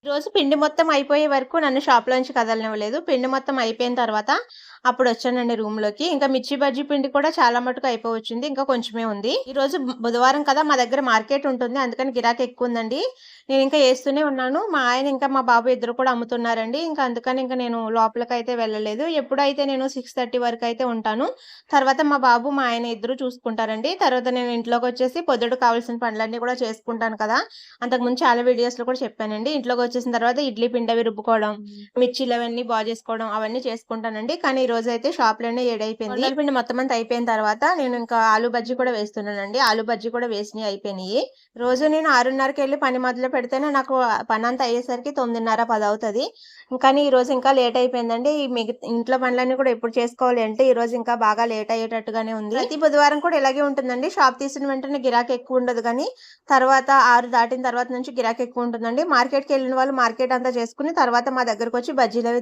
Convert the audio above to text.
రోజు పిండి మొత్తం అయిపోయే వరకు నన్ను షాప్‌లోంచి కదలనివ్వలేదు. పిండి మొత్తం అయిపోయిన తర్వాత అప్పుడొచ్చానండి రూమ్‌లోకి. ఇంకా మిర్చి బజ్జీ పిండి కూడా చాలా మటుకు అయిపోవచ్చింది. ఇంకా కొంచెమే ఉంది. ఈరోజు బుధవారం కదా! మా దగ్గర మార్కెట్ ఉంటుంది. అందుకని గిరాకీ ఎక్కువుందండి. నేనింకా ఏస్తూనే ఉన్నాను. మా ఆయన ఇంకా మా బాబు ఇద్దరు కూడా అమ్ముతున్నారండి. ఇంకా అందుకని ఇంక నేను లోపలికైతే వెళ్ళలేదు. ఎప్పుడైతే నేను 6:30 వరకైతే ఉంటాను. తర్వాత మా బాబు, మా ఆయన ఇద్దరు చూసుకుంటారండి. తర్వాత నేను ఇంట్లోకొచ్చేసి పొద్దుటకు కావాల్సిన పనులన్నీ కూడా చేసుకుంటాను కదా! అంతకుముందు చాలా వీడియోస్‌లో కూడా చెప్పానండి. ఇంట్లోకొచ్చేసిన తర్వాత ఇడ్లీ పిండి అవి రుబ్బుకోవడం, మిర్చీలవన్నీ చేసుకోవడం అవన్నీ చేసుకుంటానండి. కానీ ఈరోజైతే షాప్‌లోనే 7 అయిపోయింది. కొలతల పిండి మొత్తం అంతా అయిపోయిన తర్వాత నేను ఇంకా ఆలు బజ్జీ కూడా వేస్తున్నానండి. ఆలు బజ్జీ కూడా వేసినయి అయిపోయినియి. రోజు నేను 6:30కెళ్ళి పని మొదలు పెడితేనే నాకు పనంతా అయ్యేసరికి 9:30, 10 అవుతది. కానీ ఈరోజు ఇంకా లేట్ అయిపోయిందండి. ఈ ఇంట్లో పనులన్నీ కూడా ఎప్పుడు చేసుకోవాలి అంటే ఈరోజు ఇంకా బాగా లేట్ అయ్యేటట్టుగానే ఉంది. ప్రతి బుధవారం కూడా ఇలాగే ఉంటుందండి. షాప్ తీసిన వెంటనే గిరాకీ ఎక్కువుండదు గానీ తర్వాత 6 దాటిన తర్వాత నుంచి గిరాకీ ఎక్కువుంటుందండి. మార్కెట్‌కెళ్ళిన వాళ్ళు మార్కెట్ అంతా చేసుకొని తర్వాత మా దగ్గరకొచ్చి బజ్జీలవి